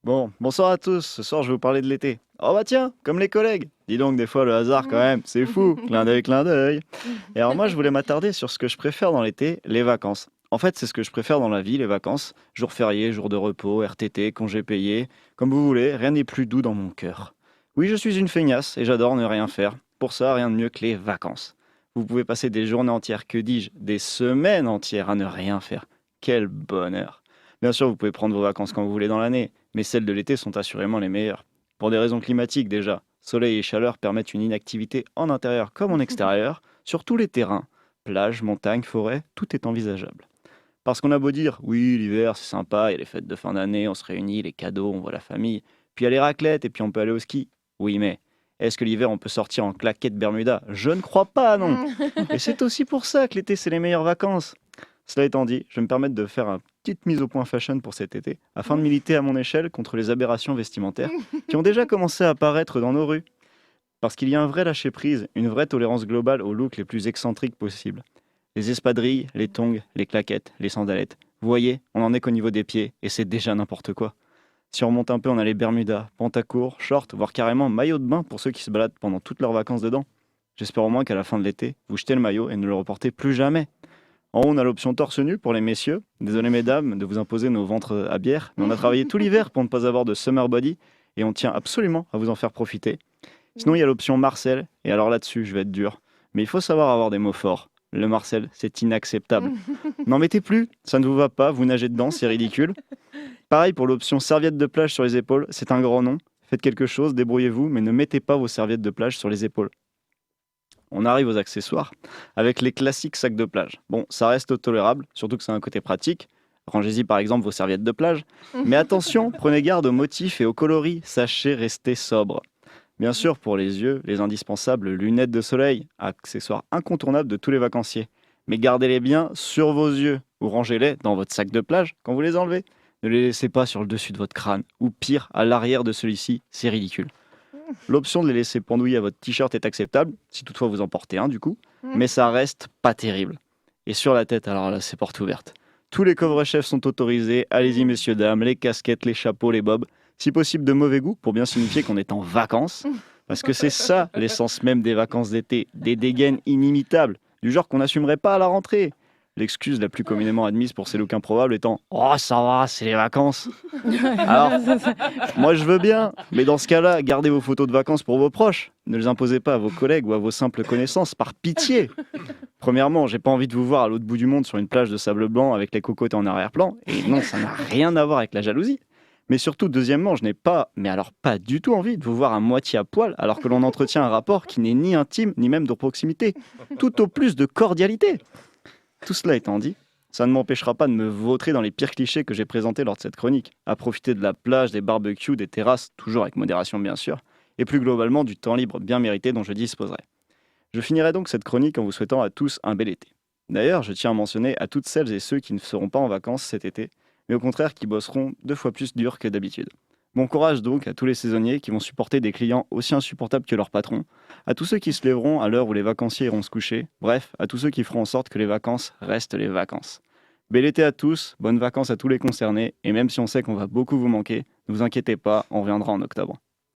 Bon, bonsoir à tous, ce soir je vais vous parler de l'été. Oh bah tiens, comme les collègues. Dis donc, des fois le hasard quand même, c'est fou. Clin d'œil, clin d'œil. Et alors moi je voulais m'attarder sur ce que je préfère dans l'été, les vacances. En fait, c'est ce que je préfère dans la vie, les vacances. Jours fériés, jours de repos, RTT, congés payés, comme vous voulez, rien n'est plus doux dans mon cœur. Oui, je suis une feignasse et j'adore ne rien faire. Pour ça, rien de mieux que les vacances. Vous pouvez passer des journées entières, que dis-je, des semaines entières à ne rien faire. Quel bonheur. Bien sûr, vous pouvez prendre vos vacances quand vous voulez dans l'année, mais celles de l'été sont assurément les meilleures. Pour des raisons climatiques déjà, soleil et chaleur permettent une inactivité en intérieur comme en extérieur, sur tous les terrains. Plage, montagne, forêt, tout est envisageable. Parce qu'on a beau dire, oui, l'hiver c'est sympa, il y a les fêtes de fin d'année, on se réunit, les cadeaux, on voit la famille, puis il y a les raclettes et puis on peut aller au ski. Oui, mais est-ce que l'hiver on peut sortir en claquette Bermuda? Je ne crois pas, non. Et c'est aussi pour ça que l'été c'est les meilleures vacances. Cela étant dit, je vais me permettre de faire une petite mise au point fashion pour cet été, afin de militer à mon échelle contre les aberrations vestimentaires qui ont déjà commencé à apparaître dans nos rues. Parce qu'il y a un vrai lâcher-prise, une vraie tolérance globale aux looks les plus excentriques possibles. Les espadrilles, les tongs, les claquettes, les sandalettes. Vous voyez, on en est qu'au niveau des pieds, et c'est déjà n'importe quoi. Si on remonte un peu, on a les bermudas, pantacourts, shorts, voire carrément maillot de bain pour ceux qui se baladent pendant toutes leurs vacances dedans. J'espère au moins qu'à la fin de l'été, vous jetez le maillot et ne le reportez plus jamais. En haut, on a l'option torse nu pour les messieurs. Désolé mesdames de vous imposer nos ventres à bière, mais on a travaillé tout l'hiver pour ne pas avoir de summer body et on tient absolument à vous en faire profiter. Sinon, il y a l'option Marcel, et alors là-dessus, je vais être dur. Mais il faut savoir avoir des mots forts. Le Marcel, c'est inacceptable. N'en mettez plus, ça ne vous va pas, vous nagez dedans, c'est ridicule. Pareil pour l'option serviette de plage sur les épaules, c'est un grand nom. Faites quelque chose, débrouillez-vous, mais ne mettez pas vos serviettes de plage sur les épaules. On arrive aux accessoires, avec les classiques sacs de plage. Bon, ça reste tolérable, surtout que c'est un côté pratique. Rangez-y par exemple vos serviettes de plage. Mais attention, prenez garde aux motifs et aux coloris, sachez rester sobre. Bien sûr, pour les yeux, les indispensables lunettes de soleil, accessoires incontournables de tous les vacanciers. Mais gardez-les bien sur vos yeux, ou rangez-les dans votre sac de plage quand vous les enlevez. Ne les laissez pas sur le dessus de votre crâne, ou pire, à l'arrière de celui-ci, c'est ridicule. L'option de les laisser pendouiller à votre t-shirt est acceptable, si toutefois vous en portez un du coup, mais ça reste pas terrible. Et sur la tête, alors là, c'est porte ouverte. Tous les couvre-chefs sont autorisés, allez-y messieurs, dames, les casquettes, les chapeaux, les bobs, si possible de mauvais goût, pour bien signifier qu'on est en vacances, parce que c'est ça l'essence même des vacances d'été, des dégaines inimitables, du genre qu'on n'assumerait pas à la rentrée. L'excuse la plus communément admise pour ces looks improbables étant «Oh ça va, c'est les vacances». Alors, moi je veux bien, mais dans ce cas-là, gardez vos photos de vacances pour vos proches. Ne les imposez pas à vos collègues ou à vos simples connaissances, par pitié. Premièrement, j'ai pas envie de vous voir à l'autre bout du monde sur une plage de sable blanc avec les cocottes en arrière-plan, et non, ça n'a rien à voir avec la jalousie. Mais surtout, deuxièmement, je n'ai pas, mais alors pas du tout envie de vous voir à moitié à poil alors que l'on entretient un rapport qui n'est ni intime ni même de proximité, tout au plus de cordialité. Tout cela étant dit, ça ne m'empêchera pas de me vautrer dans les pires clichés que j'ai présentés lors de cette chronique, à profiter de la plage, des barbecues, des terrasses, toujours avec modération bien sûr, et plus globalement du temps libre bien mérité dont je disposerai. Je finirai donc cette chronique en vous souhaitant à tous un bel été. D'ailleurs, je tiens à mentionner à toutes celles et ceux qui ne seront pas en vacances cet été, mais au contraire qui bosseront 2 fois plus dur que d'habitude. Bon courage donc à tous les saisonniers qui vont supporter des clients aussi insupportables que leurs patrons, à tous ceux qui se lèveront à l'heure où les vacanciers iront se coucher, bref, à tous ceux qui feront en sorte que les vacances restent les vacances. Bel été à tous, bonnes vacances à tous les concernés, et même si on sait qu'on va beaucoup vous manquer, ne vous inquiétez pas, on reviendra en octobre.